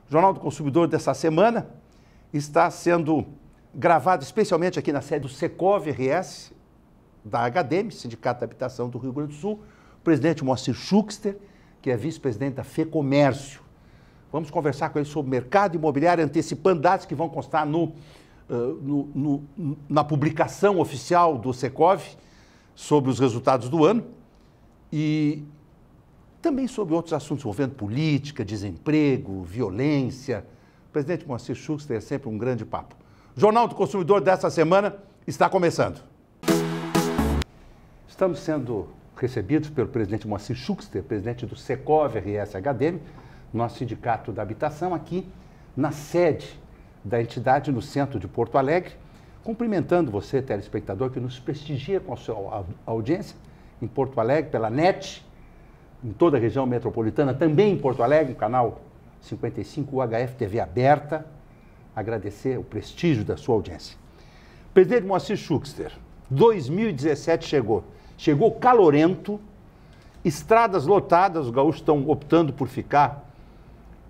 O Jornal do Consumidor dessa semana está sendo gravado especialmente aqui na sede do Secov-RS, da HDM, Sindicato da Habitação do Rio Grande do Sul, o presidente Moacir Schuchster, que é vice-presidente da FEComércio. Vamos conversar com ele sobre mercado imobiliário, antecipando dados que vão constar na publicação oficial do Secov sobre os resultados do ano e também sobre outros assuntos envolvendo política, desemprego, violência. O presidente Moacir Schuchster é sempre um grande papo. O Jornal do Consumidor dessa semana está começando. Estamos sendo recebidos pelo presidente Moacir Schuchster, presidente do Secov-RS HDM, nosso sindicato da habitação, aqui na sede da entidade no centro de Porto Alegre, cumprimentando você, telespectador, que nos prestigia com a sua audiência em Porto Alegre, pela NET, em toda a região metropolitana, também em Porto Alegre, no canal 55 UHF TV aberta, agradecer o prestígio da sua audiência. Presidente Moacir Schuchster, 2017 chegou calorento, estradas lotadas, os gaúchos estão optando por ficar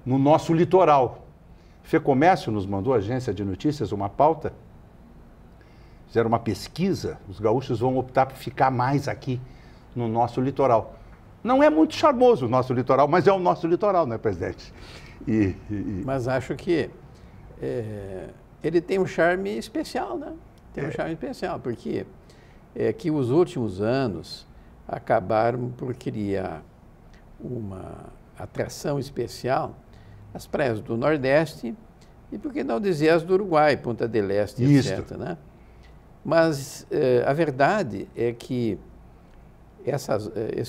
no nosso litoral. FEComércio nos mandou, a agência de notícias, uma pauta, fizeram uma pesquisa, os gaúchos vão optar por ficar mais aqui no nosso litoral. Não é muito charmoso o nosso litoral, mas é o nosso litoral, né, presidente? Mas acho que ele tem um charme especial, né? Tem um charme especial, porque que os últimos anos acabaram por criar uma atração especial as praias do Nordeste e, por que não dizer, as do Uruguai, Punta del Este, etc. Né? Mas a verdade é que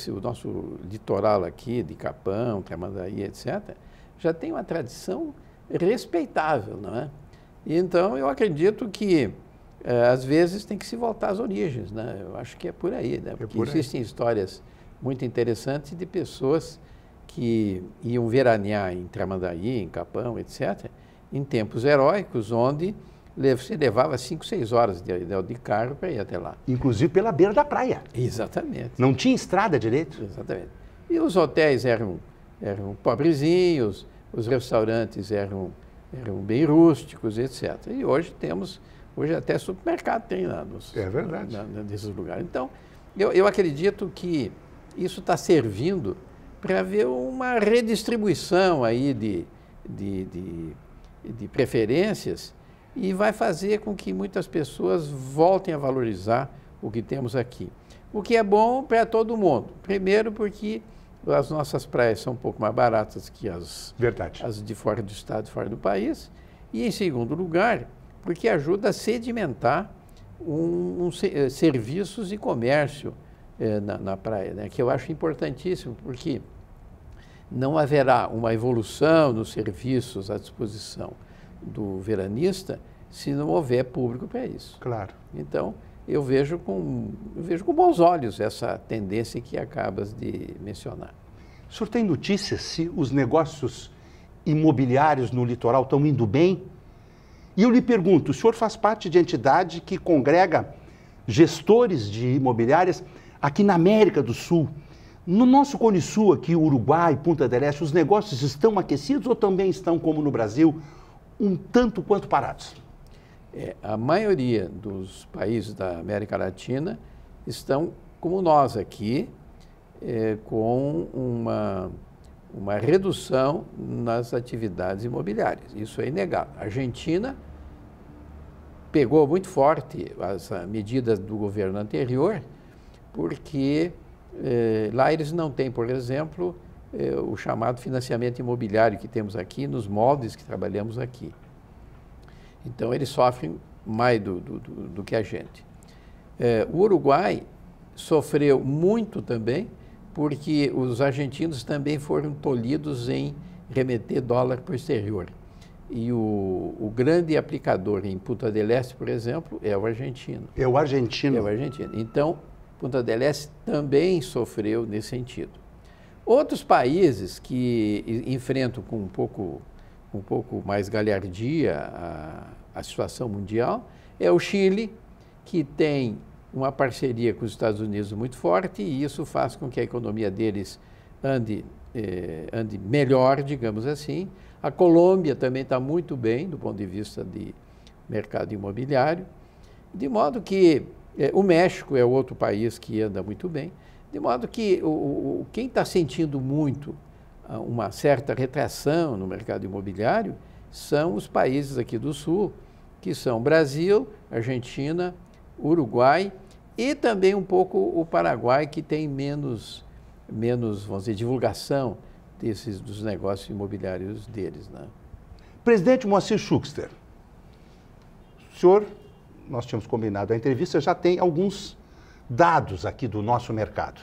o nosso litoral aqui, de Capão, Tramandaí, etc., já tem uma tradição respeitável, não é? E então, eu acredito que, às vezes, tem que se voltar às origens, né? Eu acho que é por aí, né? Porque existem histórias muito interessantes de pessoas que iam veranear em Tramandaí, em Capão, etc., em tempos heróicos, onde se levava 5, 6 horas de carro para ir até lá. Inclusive pela beira da praia. Exatamente. Não tinha estrada direito. Exatamente. E os hotéis eram pobrezinhos, os restaurantes eram bem rústicos, etc. E hoje até supermercado tem lá nesses lugares. Então, eu acredito que isso está servindo para haver uma redistribuição aí de preferências e vai fazer com que muitas pessoas voltem a valorizar o que temos aqui. O que é bom para todo mundo. Primeiro porque as nossas praias são um pouco mais baratas que as de fora do estado, fora do país. E, em segundo lugar, porque ajuda a sedimentar serviços e comércio na praia, né? Que eu acho importantíssimo, porque não haverá uma evolução nos serviços à disposição do veranista se não houver público para isso. Claro. Então, eu vejo com bons olhos essa tendência que acabas de mencionar. O senhor tem notícias se os negócios imobiliários no litoral estão indo bem? E eu lhe pergunto, o senhor faz parte de entidade que congrega gestores de imobiliárias aqui na América do Sul. No nosso Cone Sul, aqui, Uruguai, Punta del Este, os negócios estão aquecidos ou também estão, como no Brasil, um tanto quanto parados? A maioria dos países da América Latina estão, como nós aqui, com uma redução nas atividades imobiliárias. Isso é inegável. A Argentina pegou muito forte as medidas do governo anterior, porque lá eles não têm, por exemplo, o chamado financiamento imobiliário que temos aqui, nos moldes que trabalhamos aqui. Então, eles sofrem mais do que a gente. O Uruguai sofreu muito também, porque os argentinos também foram tolhidos em remeter dólar para o exterior. E o grande aplicador em Punta del Este, por exemplo, é o argentino. É o argentino? É o argentino. Então, Punta del Este também sofreu nesse sentido. Outros países que enfrentam com um pouco mais galhardia a situação mundial é o Chile, que tem uma parceria com os Estados Unidos muito forte e isso faz com que a economia deles ande melhor, digamos assim. A Colômbia também está muito bem do ponto de vista de mercado imobiliário, de modo que o México é outro país que anda muito bem, de modo que quem está sentindo muito uma certa retração no mercado imobiliário são os países aqui do Sul, que são Brasil, Argentina, Uruguai e também um pouco o Paraguai, que tem menos, vamos dizer, divulgação dos negócios imobiliários deles, né? Presidente Moacir Schuchster, o senhor, nós tínhamos combinado a entrevista, já tem alguns dados aqui do nosso mercado.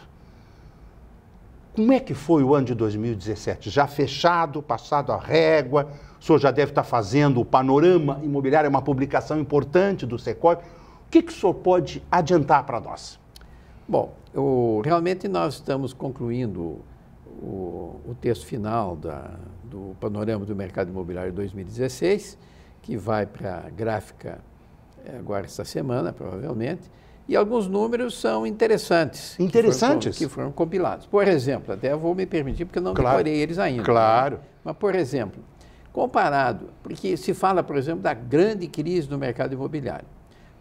Como é que foi o ano de 2017? Já fechado, passado a régua, o senhor já deve estar fazendo o Panorama Imobiliário, é uma publicação importante do Secovi. O que o senhor pode adiantar para nós? Bom, realmente nós estamos concluindo o texto final do Panorama do Mercado Imobiliário 2016, que vai para a gráfica agora esta semana, provavelmente, e alguns números são interessantes. Interessantes? Que foram compilados. Por exemplo, até eu vou me permitir, porque eu não decorei eles ainda. Claro. Né? Mas, por exemplo, comparado, porque se fala, por exemplo, da grande crise no mercado imobiliário.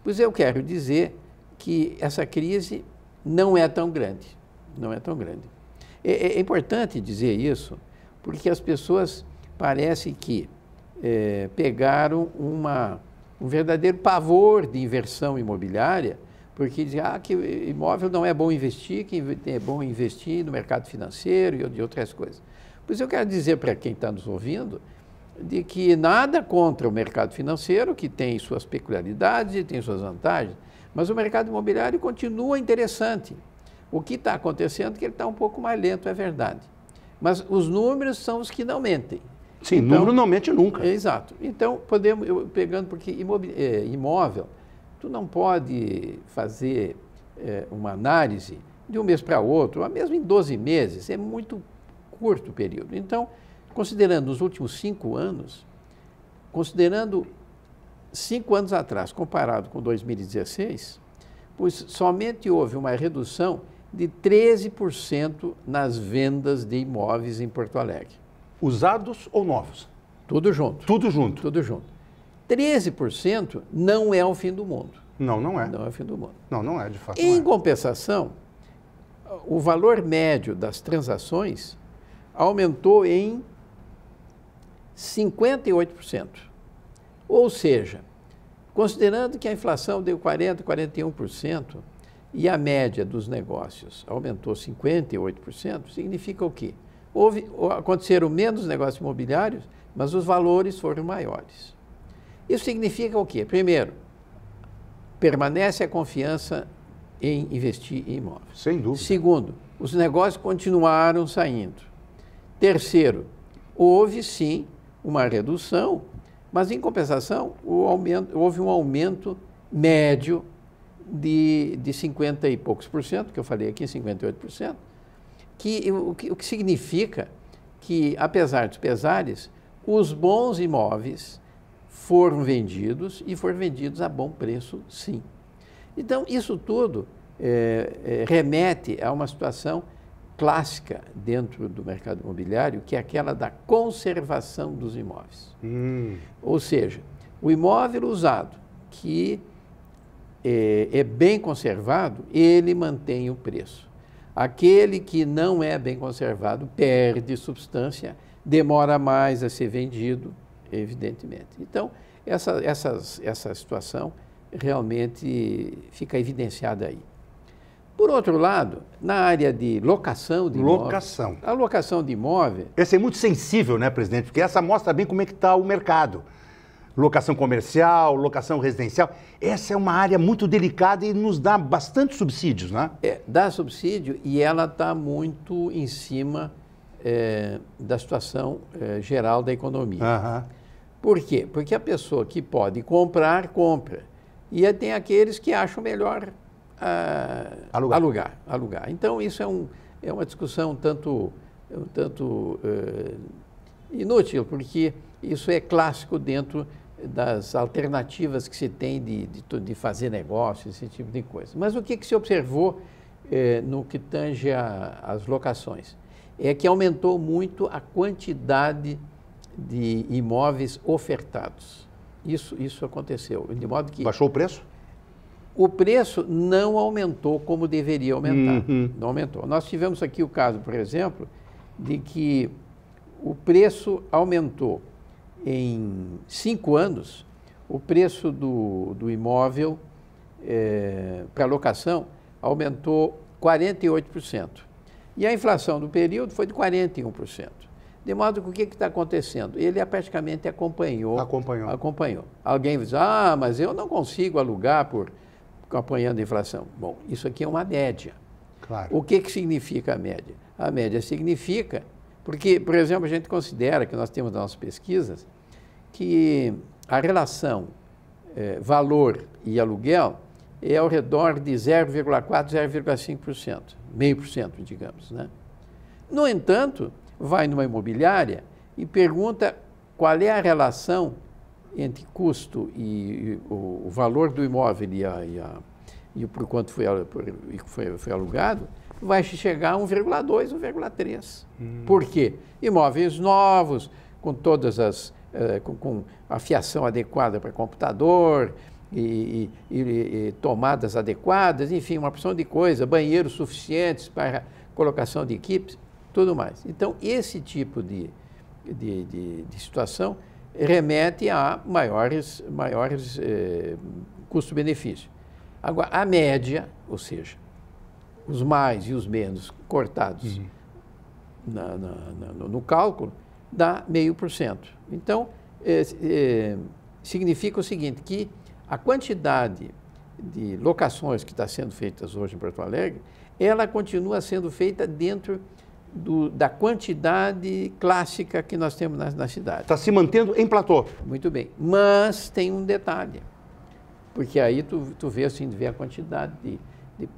Pois eu quero dizer que essa crise não é tão grande. Não é tão grande. É importante dizer isso, porque as pessoas parecem que pegaram um verdadeiro pavor de inversão imobiliária, porque dizem que imóvel não é bom investir, que é bom investir no mercado financeiro e de outras coisas. Pois eu quero dizer para quem está nos ouvindo de que nada contra o mercado financeiro, que tem suas peculiaridades e tem suas vantagens, mas o mercado imobiliário continua interessante. O que está acontecendo é que ele está um pouco mais lento, é verdade. Mas os números são os que não mentem. Sim, então, número não mente nunca. Exato. Então, pegando, porque imóvel, tu não pode fazer uma análise de um mês para outro, ou mesmo em 12 meses, é muito curto o período. Então, considerando os últimos 5 anos, considerando 5 anos atrás, comparado com 2016, pois somente houve uma redução de 13% nas vendas de imóveis em Porto Alegre. Usados ou novos? Tudo junto. Tudo junto. Tudo junto. 13% não é o fim do mundo. Não, não é. Não é o fim do mundo. Não, não é, de fato. Em compensação, o valor médio das transações aumentou em 58%. Ou seja, considerando que a inflação deu 40%, 41% e a média dos negócios aumentou 58%, significa o quê? Aconteceram menos negócios imobiliários, mas os valores foram maiores. Isso significa o quê? Primeiro, permanece a confiança em investir em imóveis. Sem dúvida. Segundo, os negócios continuaram saindo. Terceiro, houve sim uma redução, mas em compensação houve um aumento médio de 50 e poucos por cento, que eu falei aqui, 58%, o que significa que, apesar dos pesares, os bons imóveis foram vendidos e foram vendidos a bom preço, sim. Então, isso tudo remete a uma situação clássica dentro do mercado imobiliário, que é aquela da conservação dos imóveis. Ou seja, o imóvel usado que é bem conservado, ele mantém o preço. Aquele que não é bem conservado perde substância, demora mais a ser vendido, evidentemente. Então, essa situação realmente fica evidenciada aí. Por outro lado, na área de locação de imóveis... A locação de imóvel... Essa é muito sensível, né, presidente? Porque essa mostra bem como é que está o mercado. Locação comercial, locação residencial. Essa é uma área muito delicada e nos dá bastante subsídios, né? Dá subsídio e ela está muito em cima da situação geral da economia. Uhum. Por quê? Porque a pessoa que pode comprar, compra. E tem aqueles que acham melhor alugar. Então, isso é uma discussão um tanto inútil, porque isso é clássico dentro das alternativas que se tem de fazer negócios, esse tipo de coisa. Mas o que se observou no que tange às locações? É que aumentou muito a quantidade de imóveis ofertados. Isso aconteceu. De modo que baixou o preço? o preço não aumentou como deveria aumentar. Não aumentou. Nós tivemos aqui o caso, por exemplo, de que o preço aumentou em 5 anos, o preço do imóvel para locação aumentou 48%. E a inflação do período foi de 41%. De modo que o que está acontecendo? Ele praticamente acompanhou. Alguém diz, mas eu não consigo alugar acompanhando a inflação. Bom, isso aqui é uma média. Claro. O que significa a média? A média significa, porque, por exemplo, a gente considera que nós temos nas nossas pesquisas que a relação valor e aluguel é ao redor de 0,4%, 0,5%, meio por cento, digamos, né? No entanto, vai numa imobiliária e pergunta qual é a relação entre custo e o valor do imóvel e por quanto foi alugado, vai chegar a 1,2, 1,3. Por quê? Imóveis novos, com todas com a fiação adequada para computador e tomadas adequadas, enfim, uma opção de coisa, banheiros suficientes para colocação de equipes, tudo mais. Então, esse tipo de situação remete a maiores custo-benefício. Agora, a média, ou seja, os mais e os menos cortados no cálculo, dá 0,5%. Então, significa o seguinte, que a quantidade de locações que está sendo feitas hoje em Porto Alegre, ela continua sendo feita dentro da quantidade clássica que nós temos na cidade. Está se mantendo em platô. Muito bem. Mas tem um detalhe, porque aí tu vê a quantidade de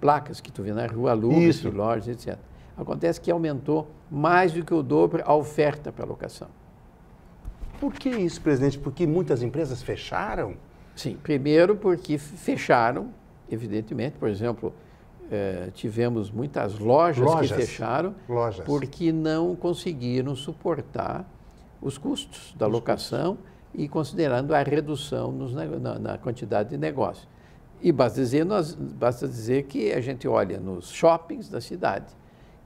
placas que tu vê na rua, alugas, lojas, etc. Acontece que aumentou mais do que o dobro a oferta para locação. Por que isso, presidente? Porque muitas empresas fecharam? Sim, primeiro porque fecharam, evidentemente, por exemplo, tivemos muitas lojas que fecharam porque não conseguiram suportar os custos da locação e considerando a redução na quantidade de negócio. E basta dizer que a gente olha nos shoppings da cidade,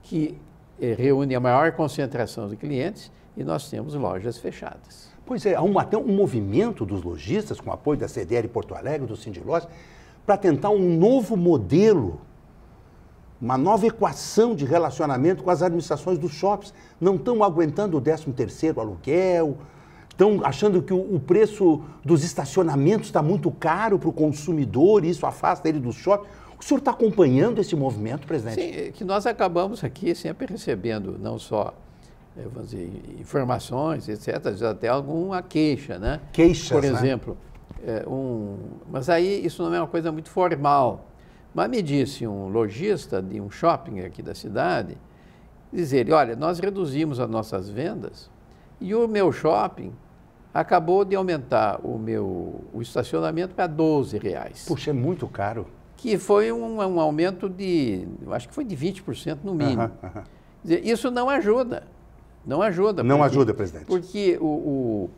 que reúne a maior concentração de clientes e nós temos lojas fechadas. Pois é, há até um movimento dos lojistas, com apoio da CDL Porto Alegre, do Sindilós, para tentar um novo modelo, uma nova equação de relacionamento com as administrações dos shoppings. Não estão aguentando o 13º aluguel, estão achando que o preço dos estacionamentos está muito caro para o consumidor e isso afasta ele do shopping. O senhor está acompanhando esse movimento, presidente? Sim, que nós acabamos aqui sempre recebendo não só vamos dizer, informações, etc., até alguma queixa, né? Queixas, por exemplo, mas aí isso não é uma coisa muito formal. Mas me disse um lojista de um shopping aqui da cidade, dizer, olha, nós reduzimos as nossas vendas e o meu shopping acabou de aumentar o estacionamento para R$12. Puxa, é muito caro. Que foi um aumento acho que foi de 20% no mínimo. Quer dizer, isso não ajuda. Não ajuda. Não ajuda, presidente. Porque no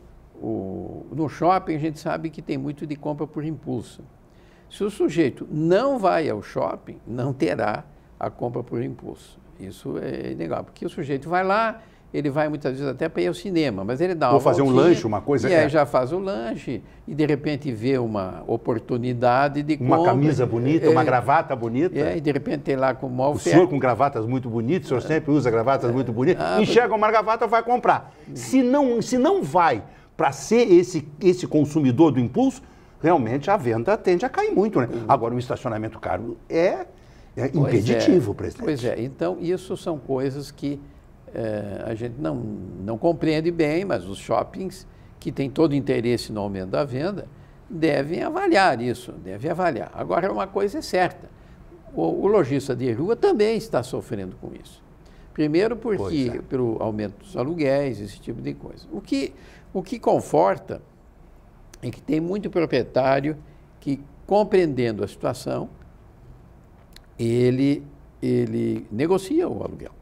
shopping a gente sabe que tem muito de compra por impulso. Se o sujeito não vai ao shopping, não terá a compra por impulso. Isso é inegável, porque o sujeito vai lá, ele vai muitas vezes até para ir ao cinema, mas ele dá uma fazer um lanche, uma coisa... E aí já faz o lanche e de repente vê uma oportunidade de compra. Uma camisa bonita, uma gravata bonita. E de repente tem lá com uma oferta. O senhor com gravatas muito bonitas, o senhor sempre usa gravatas muito bonitas, enxerga uma gravata, vai comprar. Se não vai para ser esse consumidor do impulso, realmente a venda tende a cair muito, né? Agora, o estacionamento caro é impeditivo, presidente. Pois é, então isso são coisas que a gente não compreende bem, mas os shoppings, que têm todo interesse no aumento da venda, devem avaliar isso, devem avaliar. Agora, uma coisa é certa, o lojista de rua também está sofrendo com isso. Primeiro porque, pelo aumento dos aluguéis, esse tipo de coisa. O que conforta é que tem muito proprietário que, compreendendo a situação, ele negocia o aluguel.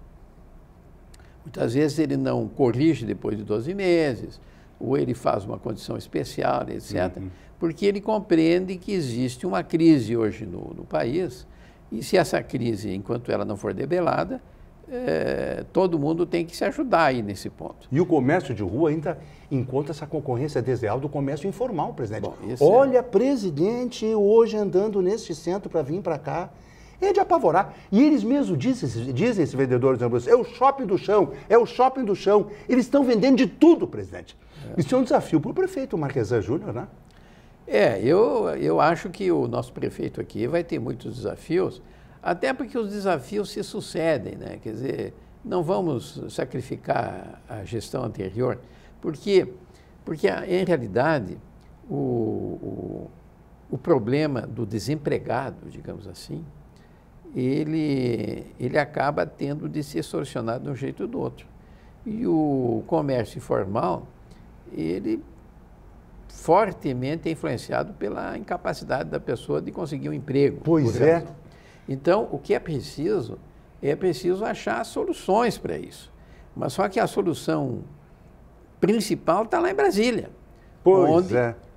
Muitas vezes ele não corrige depois de 12 meses, ou ele faz uma condição especial, etc., porque ele compreende que existe uma crise hoje no país, e se essa crise, enquanto ela não for debelada, todo mundo tem que se ajudar aí nesse ponto. E o comércio de rua ainda encontra essa concorrência desleal do comércio informal, presidente. Bom, olha, presidente, hoje andando neste centro para vir para cá, é de apavorar. E eles mesmos dizem esses vendedores ambulantes, é o shopping do chão, é o shopping do chão. Eles estão vendendo de tudo, presidente. Isso é um desafio para o prefeito Marquesan Júnior, né? Eu acho que o nosso prefeito aqui vai ter muitos desafios, até porque os desafios se sucedem, né? Quer dizer, não vamos sacrificar a gestão anterior, porque em realidade, o problema do desempregado, digamos assim, ele acaba tendo de ser solucionado de um jeito ou do outro. E o comércio informal, ele fortemente é influenciado pela incapacidade da pessoa de conseguir um emprego. Pois é. Então, o que é preciso achar soluções para isso. Mas só que a solução principal está lá em Brasília.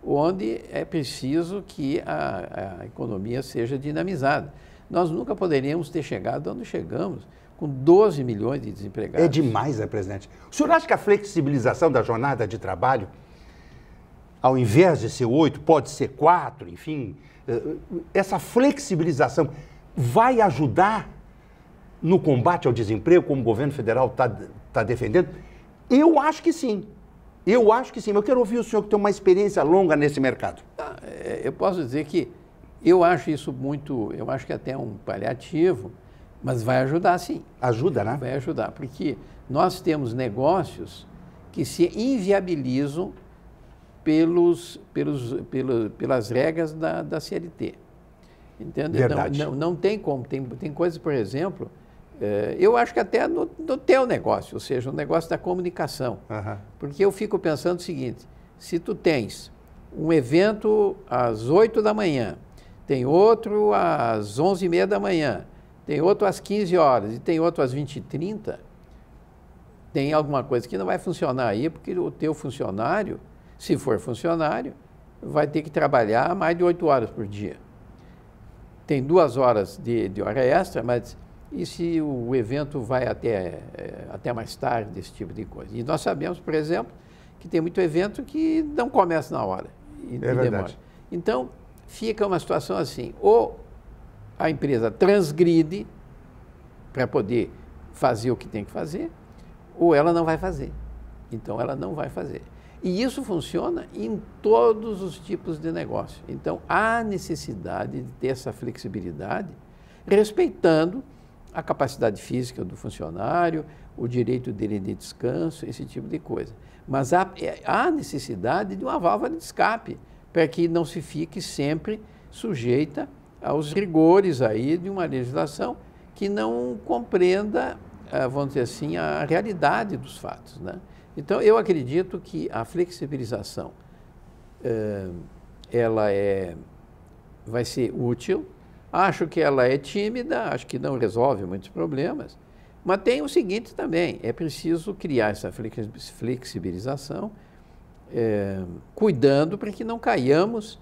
Onde é preciso que a economia seja dinamizada. Nós nunca poderíamos ter chegado onde chegamos, com 12 milhões de desempregados. É demais, né, presidente? O senhor acha que a flexibilização da jornada de trabalho, ao invés de ser 8, pode ser 4, enfim, essa flexibilização vai ajudar no combate ao desemprego, como o governo federal está defendendo? Eu acho que sim. Eu acho que sim. Mas eu quero ouvir o senhor que tem uma experiência longa nesse mercado. Eu posso dizer que eu acho isso eu acho que até um paliativo, mas vai ajudar sim. Ajuda, né? Vai ajudar, porque nós temos negócios que se inviabilizam pelas regras da CLT. Entende? Verdade. Não tem como. Tem coisas, por exemplo, eu acho que até no teu negócio, ou seja, o negócio da comunicação. Porque eu fico pensando o seguinte, se tu tens um evento às 8 da manhã, tem outro às 11h30 da manhã, tem outro às 15 horas e tem outro às 20h30, tem alguma coisa que não vai funcionar aí, porque o teu funcionário, se for funcionário, vai ter que trabalhar mais de 8 horas por dia. Tem 2 horas de hora extra, mas e se o evento vai até mais tarde, desse tipo de coisa? E nós sabemos, por exemplo, que tem muito evento que não começa na hora. E verdade. Demora. Então, fica uma situação assim, ou a empresa transgride para poder fazer o que tem que fazer, ou ela não vai fazer. Então, ela não vai fazer. E isso funciona em todos os tipos de negócio. Então, há necessidade de ter essa flexibilidade, respeitando a capacidade física do funcionário, o direito dele de descanso, esse tipo de coisa. Mas há necessidade de uma válvula de escape, para que não se fique sempre sujeita aos rigores aí de uma legislação que não compreenda, vamos dizer assim, a realidade dos fatos, né? Então, eu acredito que a flexibilização vai ser útil. Acho que ela é tímida, acho que não resolve muitos problemas, mas tem o seguinte também, é preciso criar essa flexibilização, cuidando para que não caiamos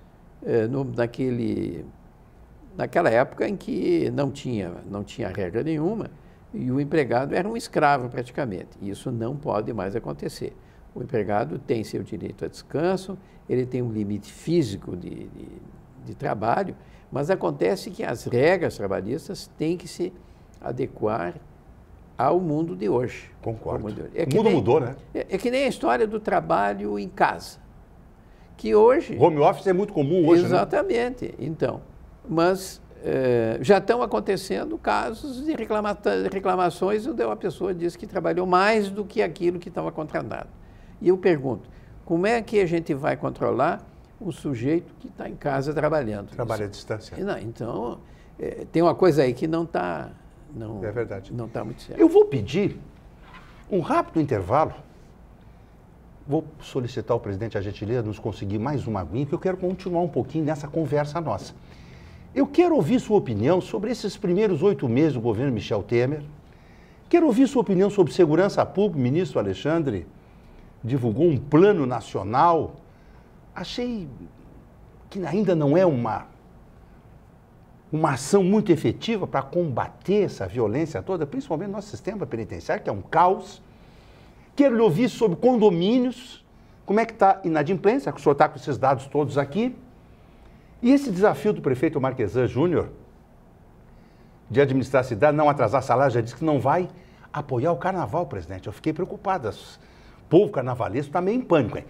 naquela época em que não tinha regra nenhuma, e o empregado era um escravo praticamente. Isso não pode mais acontecer. O empregado tem seu direito a descanso, ele tem um limite físico de trabalho, mas acontece que as regras trabalhistas têm que se adequar ao mundo de hoje. Concordo. O mundo mudou, né? É que nem a história do trabalho em casa, que hoje... Home office é muito comum hoje, exatamente. Né? Então, mas já estão acontecendo casos de reclamações onde uma pessoa diz que trabalhou mais do que aquilo que estava contratado. E eu pergunto, como é que a gente vai controlar um sujeito que está em casa trabalhando? Trabalha à distância. Não, então, tem uma coisa aí que não está... É verdade. Não está muito certo. Eu vou pedir um rápido intervalo. Vou solicitar ao presidente a gentileza de nos conseguir mais uma aguinha, porque eu quero continuar um pouquinho nessa conversa nossa. Eu quero ouvir sua opinião sobre esses primeiros 8 meses do governo Michel Temer, Quero ouvir sua opinião sobre segurança pública. O ministro Alexandre divulgou um plano nacional. Achei que ainda não é uma ação muito efetiva para combater essa violência toda, principalmente no nosso sistema penitenciário, que é um caos. Quero lhe ouvir sobre condomínios, como é que está a inadimplência, que o senhor está com esses dados todos aqui. E esse desafio do prefeito Marquesan Júnior de administrar a cidade, não atrasar salário, já disse que não vai apoiar o carnaval, presidente. Eu fiquei preocupado. O povo carnavalesco está meio em pânico, hein?